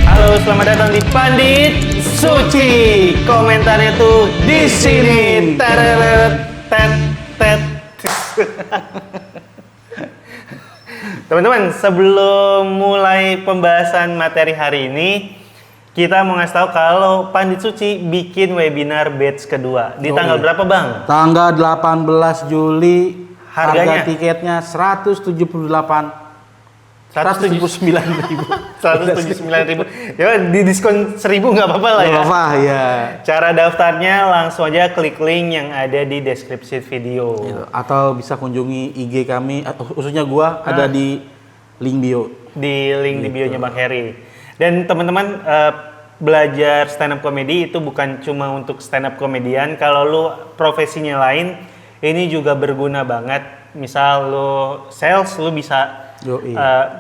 Halo, selamat datang di Pandit Suci. Komentarnya tuh di sini. Tereret, tet, tet. Teman-teman, sebelum mulai pembahasan materi hari ini, kita mau ngasih tahu kalau Pandit Suci bikin webinar batch kedua. Di tanggal berapa, Bang? Tanggal 18 Juli. Harganya? Harga tiketnya 179.000. 179.000. Ya, di diskon 1.000 nggak apa-apa lah ya. Nggak apa-apa ya. Cara daftarnya langsung aja klik link yang ada di deskripsi video. Atau bisa kunjungi IG kami, khususnya gua ada di link bio. Di link di bionya Bang Heri. Dan teman-teman belajar stand up comedy itu bukan cuma untuk stand up komedian. Kalau lu profesinya lain, ini juga berguna banget. Misal lu sales, lu bisa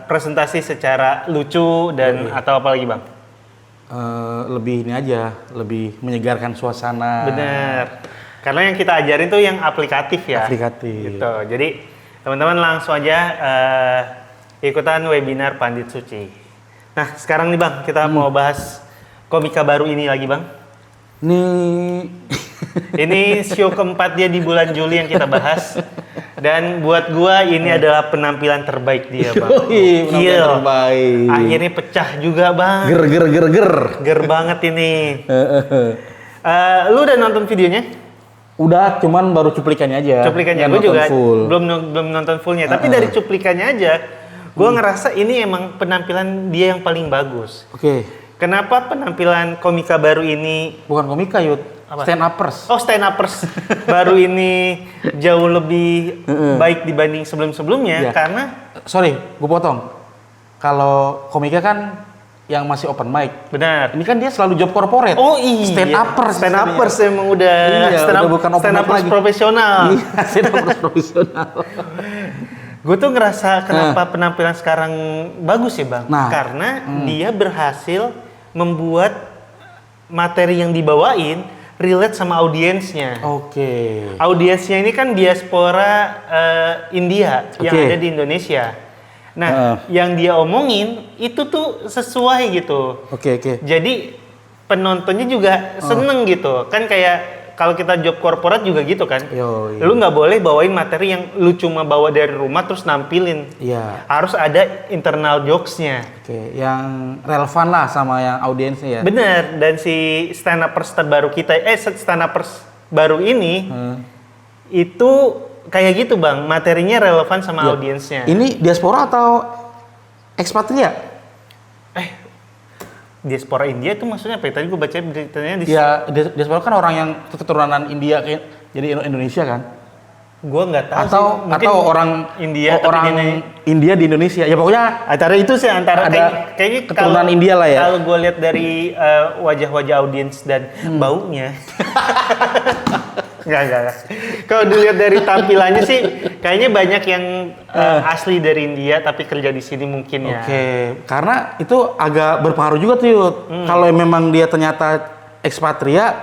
presentasi secara lucu dan atau apa lagi, Bang? Lebih ini aja, lebih menyegarkan suasana. Bener. Karena yang kita ajarin tuh yang aplikatif ya. Aplikatif. Gitu. Jadi teman-teman langsung aja ikutan webinar Pandit Suci. Nah, sekarang nih Bang, kita mau bahas komika baru ini lagi, Bang. Ini show keempat dia di bulan Juli yang kita bahas. Dan buat gua ini adalah penampilan terbaik dia, Bang. Penampilan terbaik. Akhirnya pecah juga, Bang. Ger banget ini. Lu udah nonton videonya? Udah, cuman baru cuplikannya aja. Cuplikannya gue juga belum nonton fullnya. Tapi dari cuplikannya aja, gue ngerasa ini emang penampilan dia yang paling bagus. Oke. Kenapa penampilan komika baru ini? Bukan komika, Yud. Apa? Stand uppers. Oh, stand uppers baru ini jauh lebih baik dibanding sebelum-sebelumnya karena sorry, gue potong. Kalau komika kan yang masih open mic. Benar. Ini kan dia selalu job corporate. Oh iya. Stand uppers. Stand uppers emang udah udah bukan open mic lagi. Profesional. Iya, stand uppers profesional. Gue tuh ngerasa kenapa penampilan sekarang bagus ya, Bang? Nah, karena dia berhasil membuat materi yang dibawain relate sama audiensnya. Oke. Audiensnya ini kan diaspora India yang ada di Indonesia. Nah, yang dia omongin itu tuh sesuai gitu. Oke. Jadi penontonnya juga seneng gitu. Kan kayak kalau kita job korporat juga gitu kan. Lu nggak boleh bawain materi yang lu cuma bawa dari rumah terus nampilin. Iya. Harus ada internal jokes-nya. Oke, yang relevan lah sama yang audiensnya ya. Bener, dan si stand-uppers terbaru kita, stand-uppers baru ini, itu kayak gitu Bang, materinya relevan sama audiensnya. Ini diaspora atau ekspatria? Diaspora India itu maksudnya apa ya? Tadi gue baca beritanya Ya, diaspora kan orang yang keturunan India, jadi Indonesia kan? Gue nggak tahu atau orang India, orang India di Indonesia. Ya pokoknya antara itu sih, antara ada kayaknya keturunan India lah ya. Kalau gue lihat dari wajah-wajah audiens dan baunya, nggak. Kalau dilihat dari tampilannya sih, kayaknya banyak yang asli dari India tapi kerja di sini mungkin ya. Oke, karena itu agak berpengaruh juga tuh Yud. Kalau memang dia ternyata ekspatria,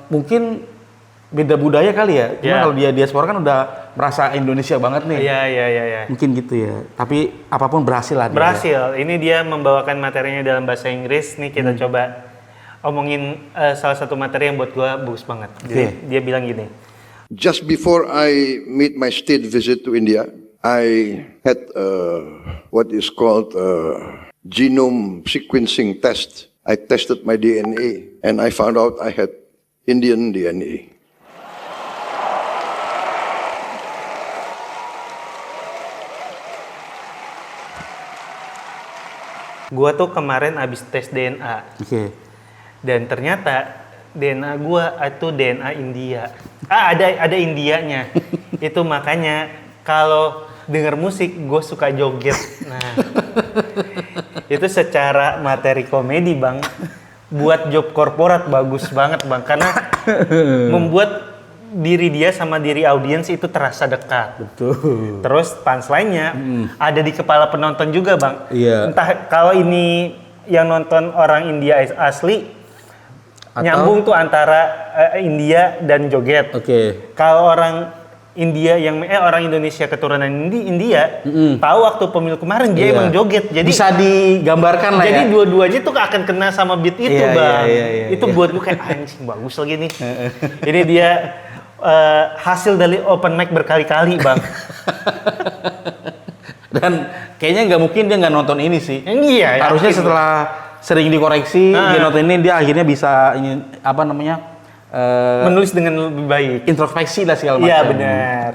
mungkin beda budaya kali ya. Cuma kalau dia diaspora kan udah merasa Indonesia banget nih. Iya. Mungkin gitu ya. Tapi apapun berhasil lah. Berhasil. Ini dia membawakan materinya dalam bahasa Inggris. Nih kita coba omongin salah satu materi yang buat gua bagus banget. Jadi dia bilang gini. Just before I made my state visit to India, I had what is called a genome sequencing test. I tested my DNA and I found out I had Indian DNA. Gua tuh kemarin abis tes DNA. Dan ternyata DNA gua itu DNA India. Ada Indianya. Itu makanya kalau denger musik gue suka joget. Nah, itu secara materi komedi Bang, buat job korporat bagus banget Bang, karena membuat diri dia sama diri audiens itu terasa dekat. Betul. Terus punchline-nya ada di kepala penonton juga Bang. Iya. Entah kalau ini yang nonton orang India asli, nyambung tuh antara India dan joget. Oke. Kalau orang India yang orang Indonesia keturunan India tahu waktu pemilu kemarin dia Iya. emang joget. Jadi bisa digambarkan lah jadi ya. dua-duanya tuh akan kena sama beat itu, Iya, Bang. iya, Itu buat gue kayak anjing bagus lagi nih. Ini dia hasil dari open mic berkali-kali, Bang. Dan kayaknya nggak mungkin dia nggak nonton ini sih. Iya, Harusnya yakin. setelah sering dikoreksi, dia nonton ini, dia akhirnya bisa ini apa namanya Menulis dengan lebih baik. introspeksi lah segala macam. Iya, benar.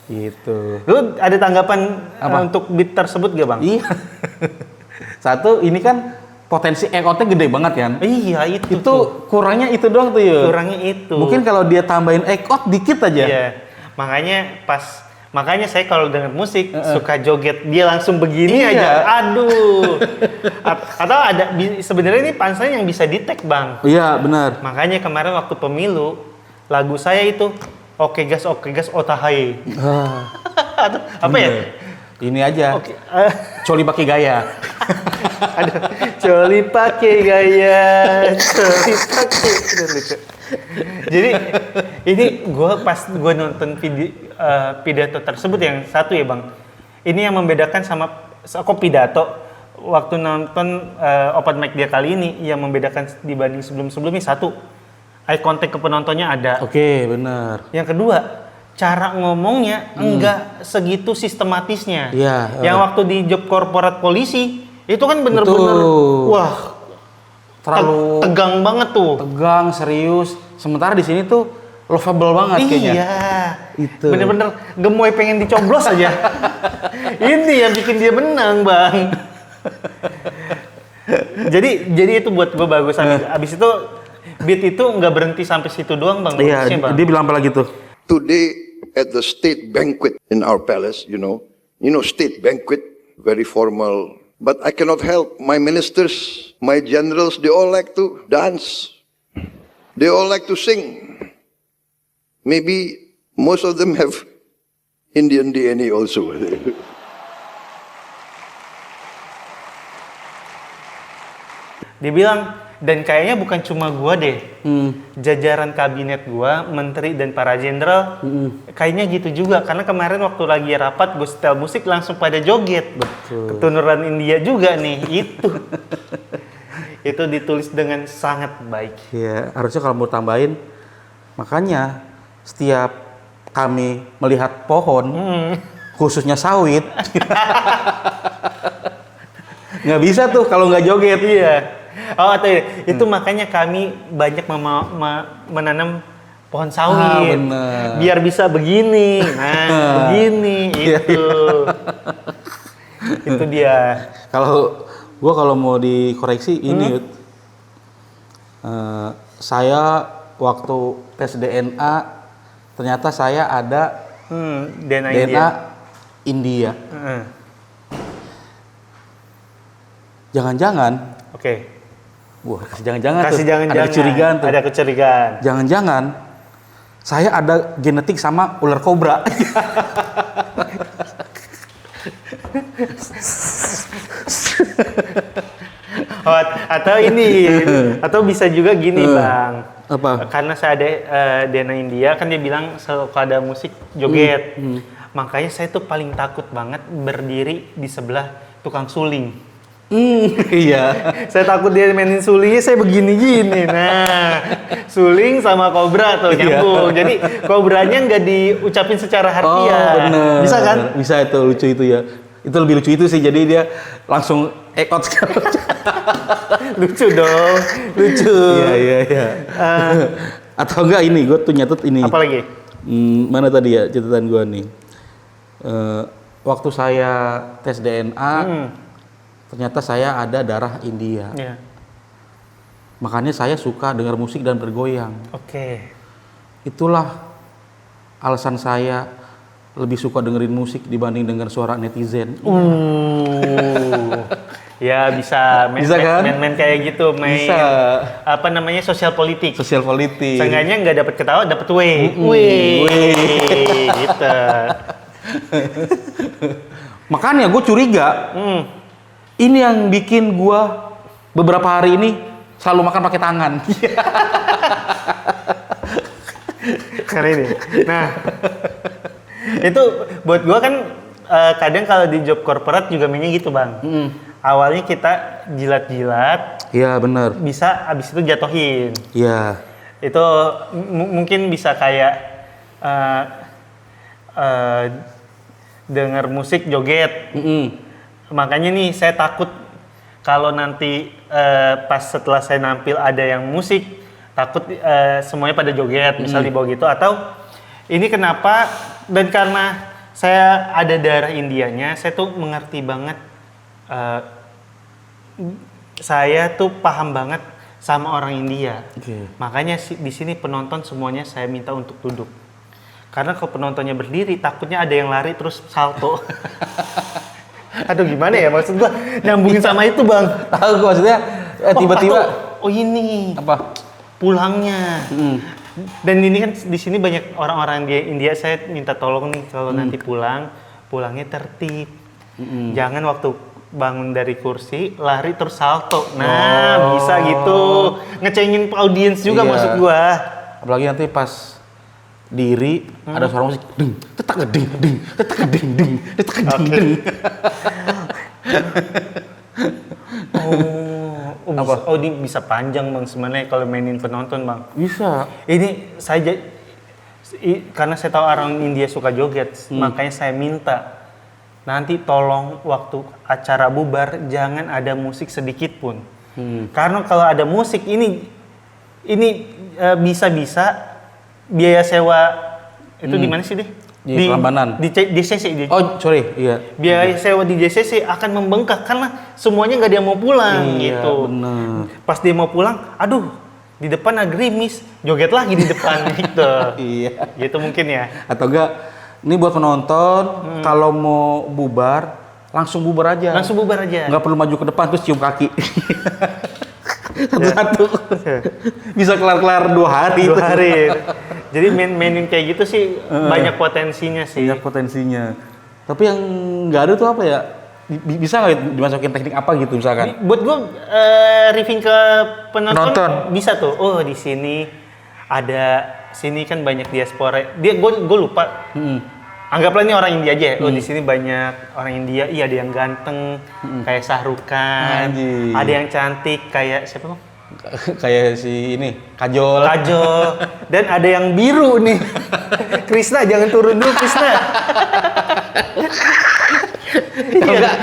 Gitu. Lu ada tanggapan Apa? untuk beat tersebut gak, Bang? Iya. Satu, ini kan potensi ekotnya gede banget kan. Iya, itu Itu kurangnya itu doang tuh ya. kurangnya itu. Mungkin kalau dia tambahin ekot dikit aja. Iya. Makanya saya kalau dengar musik suka joget dia langsung begini Iya. aja. Aduh. Atau ada sebenarnya ini punchline yang bisa di-tag, Bang. Iya, benar. Makanya kemarin waktu pemilu lagu saya itu oke gas otahaye. Atau apa ya? Ini aja. Oke. Coli pakai gaya. Aduh, coli pakai gaya, coli pakai. Udah lucu. Jadi ini pas gue nonton pidato tersebut yang satu ya, Bang. Ini yang membedakan sama kok pidato waktu nonton open mic dia kali ini yang membedakan dibanding sebelum-sebelumnya satu, eye contact ke penontonnya ada. Oke, benar. Yang kedua, cara ngomongnya enggak segitu sistematisnya. Iya. Yang waktu di job korporat polisi itu kan bener-bener Betul. wah Terlalu tegang banget tuh. tegang, serius. Sementara di sini tuh lovable banget kayaknya. Iya. Itu. Bener-bener gemoy pengen dicoblos aja. Ini yang bikin dia menang, Bang. jadi itu buat gue bagus. Abis itu beat itu nggak berhenti sampai situ doang, Bang. Iya, Bagusnya, Bang. dia bilang apa lagi tuh? Today at the state banquet in our palace, you know, state banquet, very formal. But I cannot help my ministers, my generals, they all like to dance. They all like to sing. Maybe most of them have Indian DNA also. Dia bilang, dan kayaknya bukan cuma gua deh, jajaran kabinet gua, menteri dan para jenderal, kayaknya gitu juga. Karena kemarin waktu lagi rapat, gua setel musik langsung pada joget. Betul. Keturunan India juga nih, itu. Itu ditulis dengan sangat baik. Iya, harusnya kalau mau tambahin, makanya setiap kami melihat pohon, khususnya sawit, nggak bisa tuh kalau nggak joget. Iya. Oh, atau itu makanya kami banyak menanam pohon sawit. Bener. Biar bisa begini. Nah, begini itu. Itu dia. Kalau mau dikoreksi ini, Yud. Saya waktu tes DNA ternyata saya ada DNA DNA India. Heeh. Jangan-jangan, Oke. wah kasih jangan-jangan tuh, Kasih jangan-jangan. ada kecurigaan tuh. Ada kecurigaan. Jangan-jangan saya ada genetik sama ular kobra. Oh, atau ini, atau bisa juga gini, Bang. Apa? Karena saya ada DNA India, kan dia bilang suka ada musik joget. Makanya saya tuh paling takut banget berdiri di sebelah tukang suling. Iya. Saya takut dia mainin sulingnya, saya begini-gini. Nah, suling sama kobra tuh nyambung. Jadi kobranya nggak diucapin secara harfiah. Oh, bener. Bisa kan? Bisa, itu lucu itu ya. Itu lebih lucu itu sih, jadi dia langsung ekot sekali. Lucu dong, lucu. Iya. Atau enggak ini, gue tuh nyatet ini. Apa lagi? Mana tadi ya catatan gue nih. Waktu saya tes DNA, ternyata saya ada darah India. Ya. Makanya saya suka dengar musik dan bergoyang. Oke. Itulah alasan saya lebih suka dengerin musik dibanding dengar suara netizen. Ya bisa Bisa kan? main kayak gitu, main Bisa. apa namanya sosial politik. Sosial politik. Seenggaknya nggak dapat ketawa, dapat weh. Gitu. Makanya gue curiga, ini yang bikin gue beberapa hari ini selalu makan pakai tangan. Karena ini. Nah, Itu buat gua kan kadang kalau di job corporate juga mainnya gitu bang. Awalnya kita jilat-jilat, Iya benar. bisa abis itu jatohin. Iya. Itu mungkin bisa kayak denger musik joget. Makanya nih saya takut kalau nanti pas setelah saya nampil ada yang musik, takut semuanya pada joget, misal di bawah gitu. Atau ini kenapa, dan karena saya ada darah Indianya, saya tuh mengerti banget. Saya tuh paham banget sama orang India. Makanya di sini penonton semuanya saya minta untuk duduk. Karena kalau penontonnya berdiri, takutnya ada yang lari terus salto. Aduh gimana ya, maksud gua nyambungin sama itu bang. Tahu gua maksudnya tiba-tiba. Oh ini. Apa? Pulangnya. Dan ini kan di sini banyak orang-orang di India. Saya minta tolong nih kalau nanti pulangnya tertib. Jangan waktu bangun dari kursi lari terus salto. Nah bisa gitu, ngecengin audiens juga maksud gua. Apalagi nanti pas diri ada suara musik ding tetak ding ding tetak ding ding tetak ding ding. Oh ini bisa panjang bang sebenarnya kalau mainin penonton bang. Bisa. Ini saya karena saya tahu orang India suka joget, makanya saya minta nanti tolong waktu acara bubar jangan ada musik sedikit pun. Karena kalau ada musik ini bisa-bisa biaya sewa itu di mana sih deh? Di Prambanan. Di JCC. Oh sorry, iya. Biaya sewa di JCC akan membengkak karena semuanya nggak dia mau pulang gitu. Bener. Pas dia mau pulang, aduh di depan agrimis, joget lagi di depan gitu. Iya. Gitu mungkin ya. Atau enggak? Ini buat penonton, kalau mau bubar, langsung bubar aja. Langsung bubar aja. Nggak perlu maju ke depan terus cium kaki. Satu-satu. Bisa kelar-kelar 2 hari. 2 hari. Jadi mainin kayak gitu sih banyak potensinya sih. Banyak potensinya. Tapi yang nggak ada tuh apa ya? Bisa nggak dimasukin teknik apa gitu misalkan? Buat gue riffing ke penonton bisa tuh. Oh di sini ada, sini kan banyak diaspora. Gue lupa. Anggaplah ini orang India aja. Oh di sini banyak orang India. Iya ada yang ganteng kayak Shah Rukh Khan. Ada yang cantik kayak siapa bang? Kayak si ini Kajol. Dan ada yang biru nih. Krishna jangan turun dulu Krishna. Enggak.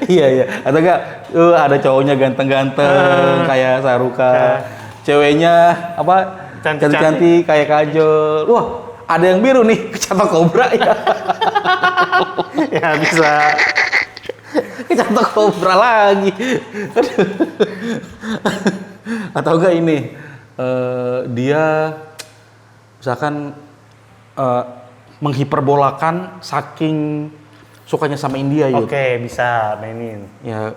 Iya. Atau enggak ada cowoknya ganteng-ganteng kayak Shah Rukh Khan. Ceweknya apa? Cantik-cantik kayak Kajol. Wah, ada yang biru nih, kecatok kobra ya. Ya bisa. Kecatok kobra lagi. Atau enggak ini dia misalkan menghiperbolakan saking sukanya sama India ya. Oke, bisa mainin. Ya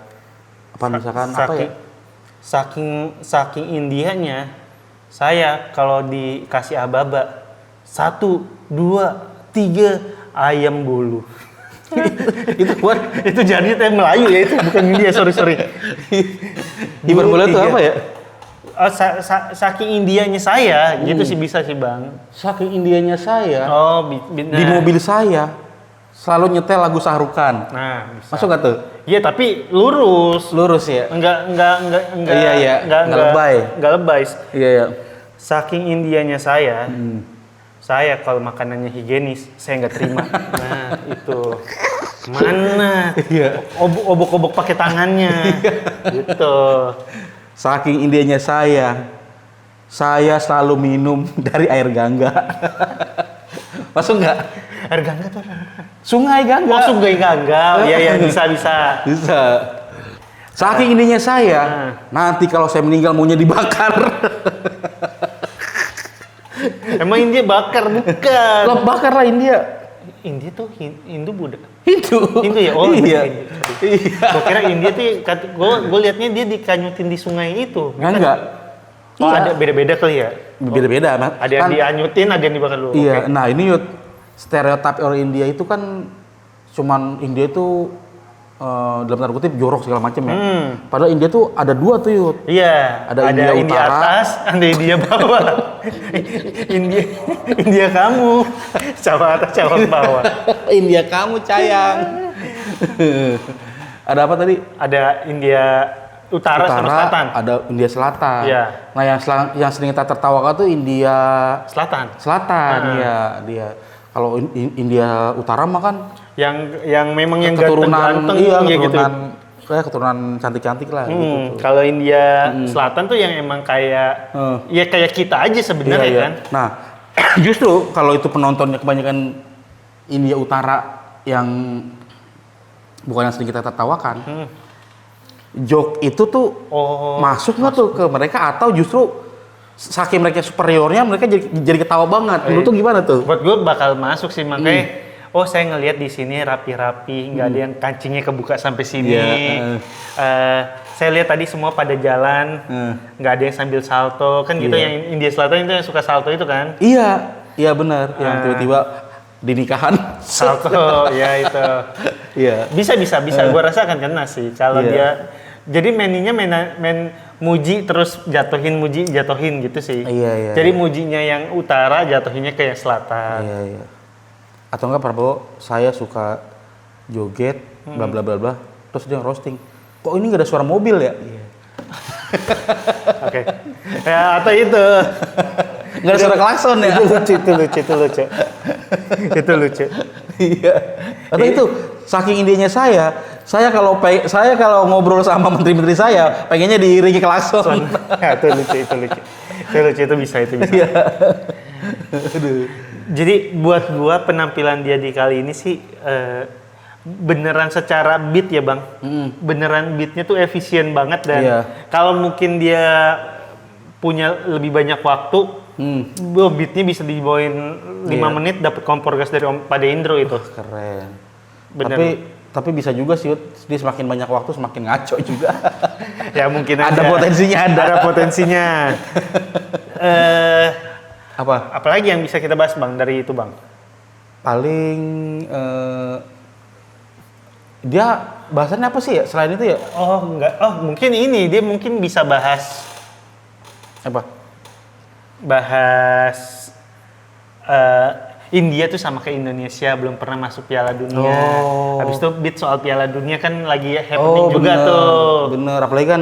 apa misalkan apa ya? Saking Indianya, saya kalau dikasih aba-aba 1, 2, 3 ayam bolu. itu jadi teh Melayu ya, itu bukan India, sorry. Hiperbola itu apa ya? Saking Indianya saya, gitu sih bisa sih bang. Saking Indianya saya. Oh, di mobil saya selalu nyetel lagu Shah Rukh Khan. Nah, bisa. Masuk nggak tuh? Iya, tapi lurus ya. Enggak Iya. Enggak lebay. Enggak lebay. Iya. Saking Indianya saya, saya kalau makanannya higienis, saya nggak terima. Nah, itu. Mana? Iya. Obok-obok pakai tangannya. Gitu. Saking Indianya saya selalu minum dari air Gangga. Masuk nggak? Air Gangga tuh apa? Sungai Gangga. Oh, Sungai Gangga. Iya, bisa. Saking Indianya saya, nanti kalau saya meninggal maunya dibakar. Emang India bakar? Bukan. Lah bakar lah India. India tuh Hindu Buddha. Hindu ya? Oh iya. Gue kira India tuh, gue liatnya dia dikanyutin di sungai itu. Enggak. Oh ada beda-beda kali ya? Beda-beda, Mas. Ada yang dianyutin, ada yang dibakar dulu. Iya, Okay. nah ini stereotip orang India itu kan cuman India itu dalam tanda kutip jorok segala macam ya. Padahal India tuh ada 2 tuh Yud. Iya, Ada India Utara. atas, ada India bawah. India kamu, cabang atas, cabang bawah. India kamu sayang. Ada apa tadi? Ada India Utara sama Selatan. Ada India Selatan. Iya. Nah yang sering kita tertawakan tuh India Selatan. Iya dia. Kalau India Utara mah kan yang memang yang keturunan ganteng-ganteng iya, gitu. keturunan cantik-cantik lah gitu. Kalau India Selatan tuh yang emang kayak ya kayak kita aja sebenarnya Iya. kan. Nah, justru kalau itu penontonnya kebanyakan India Utara yang bukan yang sering kita tertawakan. Joke itu tuh masuk nggak tuh ke mereka atau justru saking mereka superiornya mereka jadi ketawa banget. Menurut tuh gimana tuh? Buat gue bakal masuk sih makanya. Saya ngelihat di sini rapi-rapi, nggak ada yang kancingnya kebuka sampai sini. Saya lihat tadi semua pada jalan, nggak ada yang sambil salto, kan gitu. Yang India Selatan itu yang suka salto itu kan? Iya benar. Yang tiba-tiba di nikahan salto, ya itu. Iya. Bisa. Gue rasa akan kena sih kalau dia. Jadi mainnya main muji terus jatuhin gitu sih. Iya. Jadi mujinya yang utara, jatuhinnya ke yang selatan. Iya. Atau enggak Prabowo, saya suka joget, bla bla bla bla, terus dia roasting. Kok ini nggak ada suara mobil ya? Oke. Ya atau itu. Nggak ada suara klakson ya? Itu lucu. Iya. Atau itu saking indahnya saya kalau ngobrol sama menteri-menteri saya, pengennya diiringi klakson. Ya, itu bisa. Iya. Aduh. Jadi buat gua penampilan dia di kali ini sih beneran secara beat ya bang, beneran beatnya tuh efisien banget dan kalau mungkin dia punya lebih banyak waktu, beatnya bisa dibawain 5 menit dapat kompor gas dari Om Pade Indro itu. Keren. Bener. Tapi bisa juga sih, dia semakin banyak waktu semakin ngaco juga. Ya mungkin ada potensinya. Ada potensinya. Apalagi yang bisa kita bahas bang dari itu bang? Paling dia bahasannya apa sih ya selain itu ya? Mungkin ini dia mungkin bisa bahas apa? Bahas India tuh sama kayak Indonesia belum pernah masuk Piala Dunia. Habis itu beat soal Piala Dunia kan lagi happening juga tuh. Bener, apalagi kan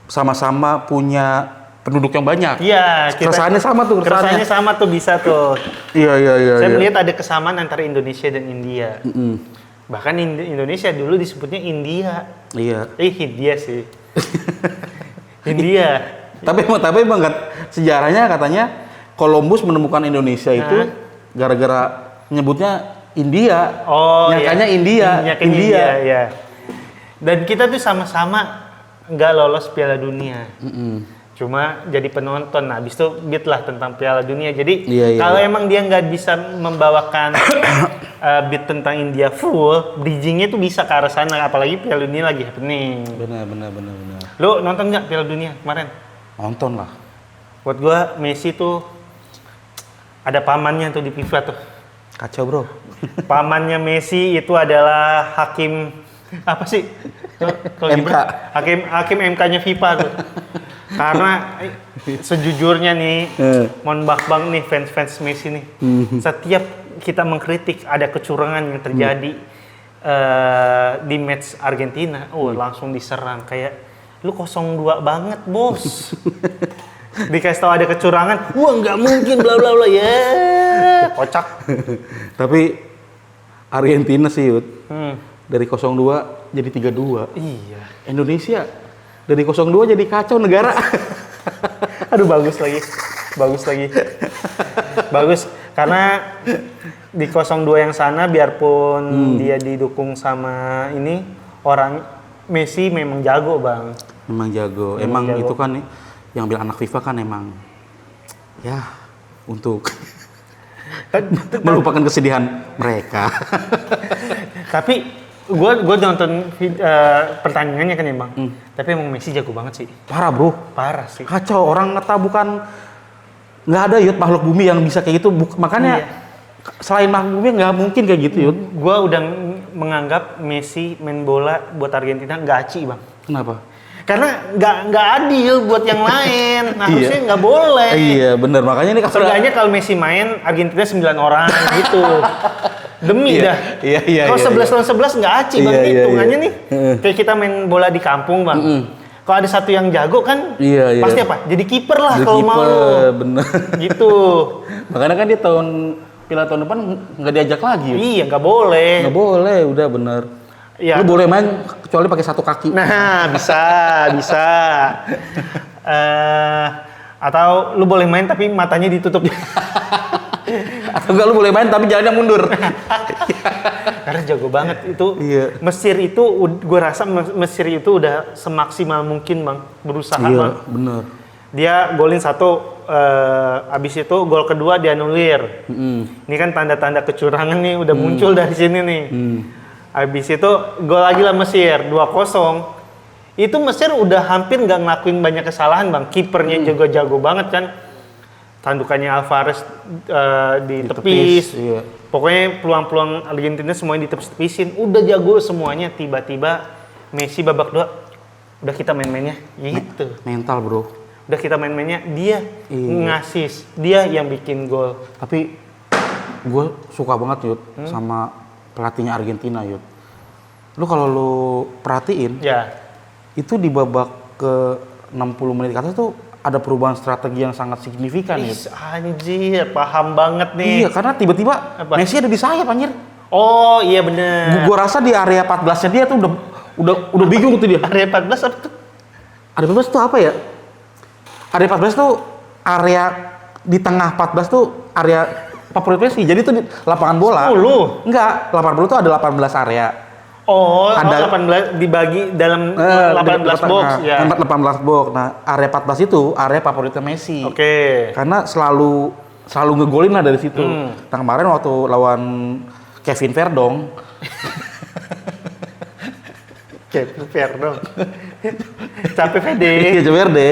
sama-sama punya penduduk yang banyak. Iya, keresahannya sama tuh. Keresahannya sama tuh bisa tuh. Iya. Saya melihat ada kesamaan antara Indonesia dan India. Bahkan Indonesia dulu disebutnya India. Iya. Hindia sih. India. Tapi emang sejarahnya katanya Columbus menemukan Indonesia itu gara-gara nyebutnya India. Nyangkanya India. Ya. Dan kita tuh sama-sama nggak lolos Piala Dunia. Cuma jadi penonton. Nah, habis itu beat lah tentang Piala Dunia. Jadi kalau emang dia nggak bisa membawakan beat tentang India full, bridgingnya tuh bisa ke arah sana. Apalagi Piala Dunia lagi happening. Benar. Lo nonton nggak Piala Dunia kemarin? Nonton lah. Buat gua Messi tuh ada pamannya tuh di FIFA tuh. Kacau bro. Pamannya Messi itu adalah hakim apa sih? MK. Hakim MK-nya FIFA tuh. Karena sejujurnya nih, mohon bang nih fans Messi nih. Setiap kita mengkritik ada kecurangan yang terjadi di match Argentina, langsung diserang kayak lu 0-2 banget bos. Dikasih tahu ada kecurangan, nggak mungkin bla bla bla ya, kocak. Tapi Argentina sih Yud, dari 0-2 jadi 3-2. Iya. Indonesia dari 0-2 jadi kacau negara. Aduh bagus lagi. Bagus karena di 0-2 yang sana biarpun dia didukung sama ini orang Messi memang jago bang. Memang jago. Emang jago. Itu kan yang bilang anak FIFA kan emang ya untuk melupakan kesedihan mereka. Tapi gue nonton pertandingannya kan ya bang. Tapi emang Messi jago banget sih. Parah bro. Parah sih. Kacau, orang ngeta bukan nggak ada Yud makhluk bumi yang bisa kayak gitu. Makanya Selain maklumnya nggak mungkin kayak gitu, Yud. Gua udah menganggap Messi main bola buat Argentina nggak aci, Bang. Kenapa? Karena nggak adil buat yang lain. Harusnya nggak boleh. Iya, bener. Makanya ini Seenggaknya kalau Messi main, Argentina 9 orang gitu. Demi dah. Iya. Kalau 11 lawan 11 nggak aci, Bang. Hitungannya nih. Kayak kita main bola di kampung, Bang. Kalau ada satu yang jago kan, pasti apa? Jadi kiper lah kalau mau lu. Bener. Gitu. Makanya kan dia Piala tahun depan nggak diajak lagi. Yud. Iya, nggak boleh. Nggak boleh, udah bener. Ya. Lu boleh main kecuali pakai satu kaki. Nah, bisa. Atau lu boleh main tapi matanya ditutup. Atau enggak lu boleh main tapi jalannya mundur. Karena jago banget itu. Iya. Mesir itu, gue rasa Mesir itu udah semaksimal mungkin, Bang, berusaha, Bang. Bener. Dia golin satu, abis itu gol kedua dianulir. Ini kan tanda-tanda kecurangan nih udah muncul dari sini nih. Habis itu gol lagi lah Mesir 2-0. Itu Mesir udah hampir nggak ngelakuin banyak kesalahan, Bang. Kipernya juga jago banget kan. Tandukannya Alvarez ditepis. Iya. Pokoknya peluang-peluang Argentina semuanya ditepis-tepisin. Udah jago semuanya. Tiba-tiba Messi babak 2 udah kita main-mainnya gitu. Mental, Bro. Udah kita main-mainnya dia ngasis. Dia yang bikin gol. Tapi gue suka banget, Yud, sama pelatihnya Argentina, Yud. Lu kalau lu perhatiin, Ya. itu di babak ke 60 menit ke atas tuh ada perubahan strategi yang sangat signifikan, Yud. Anjir, paham banget nih. Iya, karena tiba-tiba Apa? Messi ada di sayap, anjir. Oh, iya bener. Gua rasa di area 14-nya dia tuh udah bingung tuh dia. Area 14 apa tuh? Area 14 tuh apa ya? Area 14 tuh area di tengah 14 tuh area favorit Messi. Jadi tuh di lapangan bola. 10? Enggak, lapangan bola tuh ada 18 area. Ada 18 dibagi dalam 18 box ya. 18 box. Nah, area 14 itu area favoritnya Messi. Oke. Karena selalu ngegolin lah dari situ. Nah, kemarin waktu lawan Kevin Verdong Perdong. Capek Verde. Iya, Verde.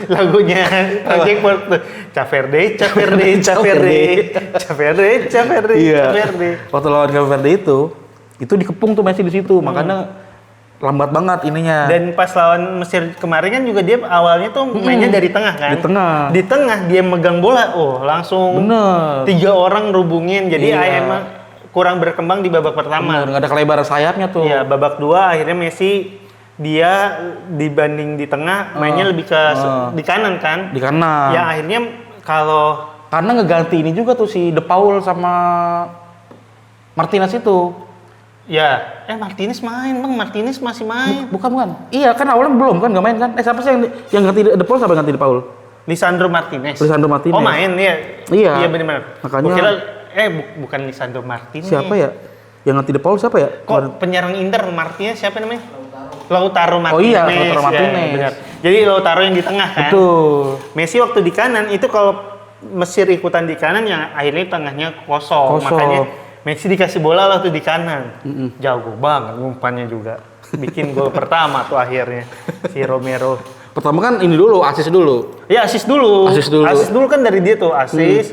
Lagunya Project Pop tuh. Caperde. Iya. Waktu lawan Kevin Verde itu dikepung tuh Messi di situ. Makanya lambat banget ininya. Dan pas lawan Mesir kemarin kan juga dia awalnya tuh mainnya dari tengah kan? Di tengah dia megang bola. Langsung Bener. 3 orang rubungin. Jadi Iya. emang kurang berkembang di babak pertama. Nggak ada kelebaran sayapnya tuh. Iya, babak 2 akhirnya Messi dia dibanding di tengah mainnya lebih ke di kanan kan? Di kanan. Ya akhirnya kalau Karena ngeganti ini juga tuh si De Paul sama Martinez itu. ya Martinez main, Bang. Martinez masih main. Bukan. Iya, kan awalnya belum kan, nggak main kan? Siapa sih yang ganti De Paul, siapa yang ganti De Paul? Lisandro Martinez. Martinez. Oh, main ya. Iya. Iya benar-benar. Makanya Gua kira bukan Lisandro Martinez. Siapa ya? Yang ganti De Paul siapa ya? Kok penyerang Inter Martinez siapa namanya? Lautaro Martinez. Oh iya, Lautaro Martinez. Ya, benar. Jadi Lautaro yang di tengah kan? Betul. Messi waktu di kanan itu kalau Mesir ikutan di kanan yang akhirnya tengahnya kosong. Makanya Messi dikasih bola waktu di kanan. Jago banget umpannya juga. Bikin gol pertama tuh akhirnya si Romero. Pertama kan ini dulu, asis dulu. Ya asis dulu. Asis dulu Kan dari dia tuh asis.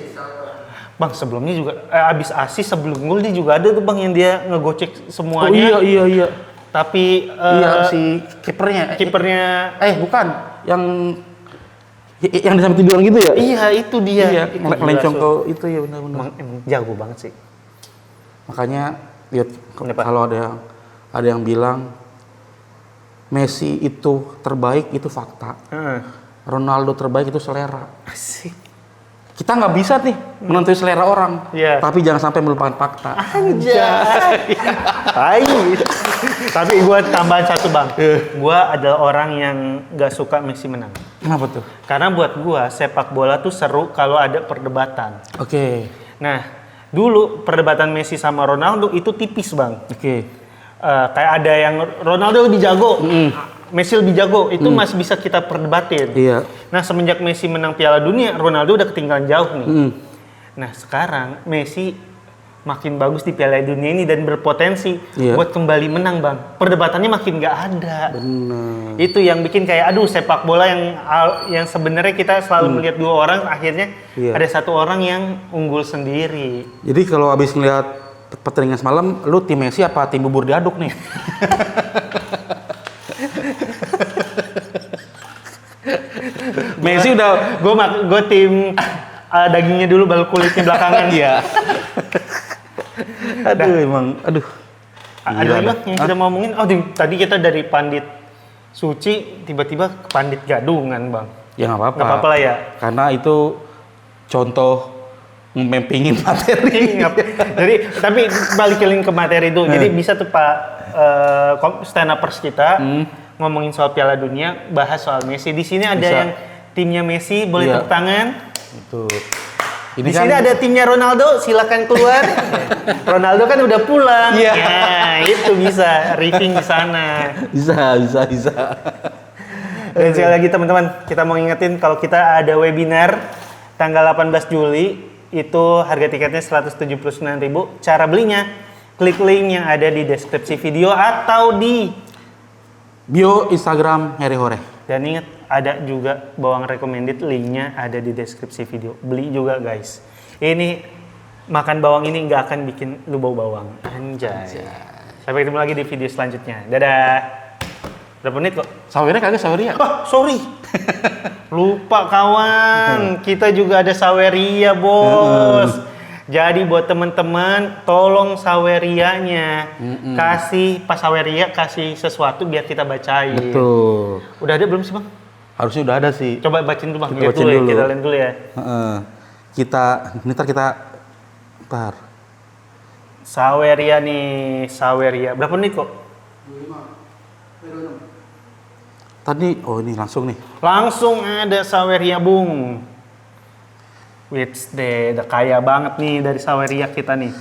Bang sebelumnya juga abis asis sebelum gol dia juga ada tuh Bang yang dia ngegocek semuanya. Oh iya. Tapi Iya si kipernya. Bukan. Yang di samping tiduran gitu ya? Iya itu dia. Iya, itu melencong gila, ke itu ya benar-benar. emang jago banget sih. Makanya lihat Kenapa? kalau ada yang bilang Messi itu terbaik itu fakta. Ronaldo terbaik itu selera. Asik. Kita nggak bisa nih menentuin selera orang, Iya. tapi jangan sampai melupakan fakta. Anjay. Tapi gue tambahan satu Bang. Gue adalah orang yang gak suka Messi menang. Kenapa tuh? Karena buat gue sepak bola tuh seru kalau ada perdebatan. Oke. Nah dulu perdebatan Messi sama Ronaldo itu tipis Bang. Kayak ada yang Ronaldo lebih jago, Messi lebih jago, itu masih bisa kita perdebatin. Iya. Nah semenjak Messi menang Piala Dunia, Ronaldo udah ketinggalan jauh nih. Nah sekarang Messi makin bagus di Piala Dunia ini dan berpotensi buat kembali menang, Bang. Perdebatannya makin nggak ada. Bener. Itu yang bikin kayak aduh, sepak bola yang sebenarnya kita selalu melihat dua orang, akhirnya ada satu orang yang unggul sendiri. Jadi kalau habis ngeliat pertandingan semalam, lu tim Messi apa tim bubur diaduk nih? Messi udah gue tim dagingnya dulu baru kulitnya belakangan. Iya. Aduh emang, aduh. Ada lagi Bang yang kita mau ngomongin? Oh tadi kita dari pandit suci tiba-tiba ke pandit gadungan, Bang. Ya nggak apa-apa. Nggak apa-apa lah ya. Karena itu contoh mempengin materi. Jadi tapi balik ke materi itu. Jadi bisa tuh Pak stand upers kita ngomongin soal Piala Dunia, bahas soal Messi. Di sini ada yang timnya Messi, boleh tepuk tangan. Itu. Di sini ada timnya Ronaldo, silakan keluar. Ronaldo kan udah pulang. Iya. Ya, itu bisa riffing di sana. Bisa. Dan sekali lagi teman-teman, kita mau ingetin kalau kita ada webinar tanggal 18 Juli, itu harga tiketnya 179.000. Cara belinya, klik link yang ada di deskripsi video atau di bio Instagram Heri Hore. Dan ingat, ada juga bawang recommended, linknya ada di deskripsi video. Beli juga guys. Ini makan bawang ini nggak akan bikin lu bau bawang. Anjay. Sampai ketemu lagi di video selanjutnya. Dadah. Berapa menit kok? Sawernya kagak saweria. Oh, sorry. Lupa kawan. Kita juga ada saweria, Bos. Jadi buat teman-teman, tolong sawerianya. Kasih pas saweria, kasih sesuatu biar kita bacain. Betul. Udah ada belum sih, Bang? Harusnya udah ada sih. Coba bacain dulu Bang, Kita bacain dulu. kita lihat dulu ya. Ntar. Saweria nih, saweria. Berapa menit kok? 25. Tadi, oh ini langsung nih. Langsung ada saweria Bung. Which day, udah kaya banget nih dari saweria kita nih.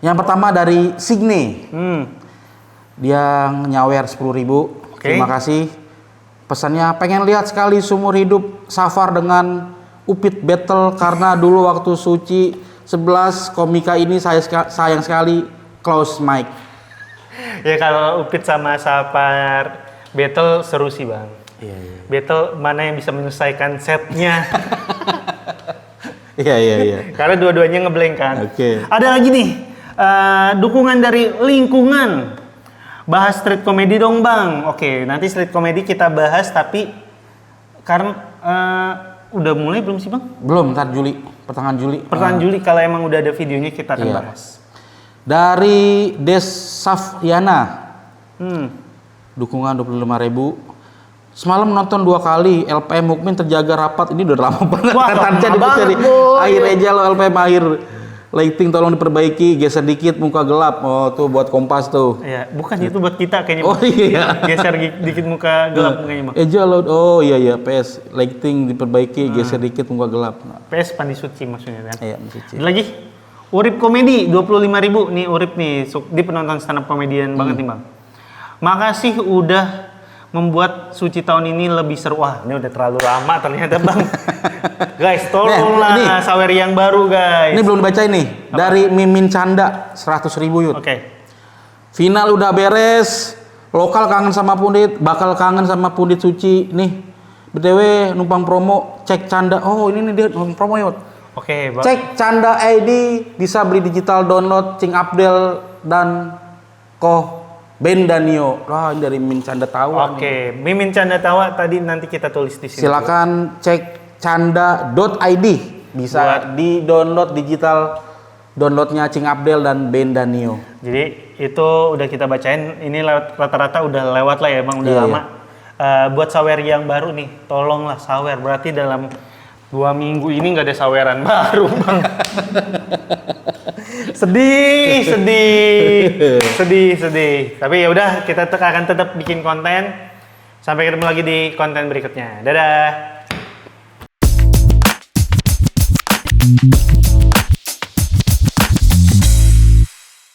Yang pertama dari Signe. Dia nyawer 10.000. Terima kasih. Pesannya, pengen lihat sekali seumur hidup Safar dengan Upit battle karena dulu waktu Suci 11 komika ini saya sayang sekali. Close mic. Ya kalau Upit sama Safar battle seru sih Bang. Iya. Battle mana yang bisa menyelesaikan setnya. Iya. Karena dua-duanya ngeblank kan. Oke. Ada lagi nih, dukungan dari lingkungan. Bahas street comedy dong Bang. Oke, nanti street comedy kita bahas, tapi karena udah mulai belum sih Bang? Belum, ntar Juli, pertengahan Juli. Pertengahan Juli, kalau emang udah ada videonya kita akan bahas. Dari Desafyana, dukungan 25.000. Semalam nonton 2 kali, LPM Mukmin terjaga rapat. Ini udah lama banget. Wah, lama banget, boy. Akhir aja lo LPM akhir. Lighting tolong diperbaiki, geser dikit muka gelap. Oh tuh buat Kompas tuh. Iya, bukan itu buat kita kayaknya. Oh iya. Geser dikit muka gelap mukanya Bang. Eja lo, oh iya PS. Lighting diperbaiki, geser dikit muka gelap. PS Pandi Suci maksudnya kan. Iya, Suci. Ada lagi, Urip Komedi 25.000 nih Urip nih. Dia penonton stand up komedian banget nih Bang. Makasih udah membuat Suci tahun ini lebih seru. Wah, ini udah terlalu lama ternyata Bang. Guys, tolonglah sawer yang baru guys. Ini belum dibacain nih. Dari Mimin Canda 100.000 Yud. Oke. Final udah beres. Lokal kangen sama Pundit, bakal kangen sama Pundit Suci. Nih, BTW numpang promo, cek Canda. Oh, ini nih dia numpang promo Yud. Oke, Bang. Cek Canda ID, bisa beli digital download Cing Abdel dan Ben Danio. Wah, ini dari Mimin Canda Tawa. Oke, Mimin Canda Tawa tadi nanti kita tulis di sini. Silakan cek canda.id, bisa di-download digital downloadnya Cing Abdel dan Ben Danio. Jadi itu udah kita bacain, ini rata-rata udah lewat lah ya Bang, udah lama. Buat sawer yang baru nih, tolonglah sawer. Berarti dalam 2 minggu ini nggak ada saweran baru Bang. sedih. Tapi ya udah, kita akan tetap bikin konten. Sampai ketemu lagi di konten berikutnya. Dadah.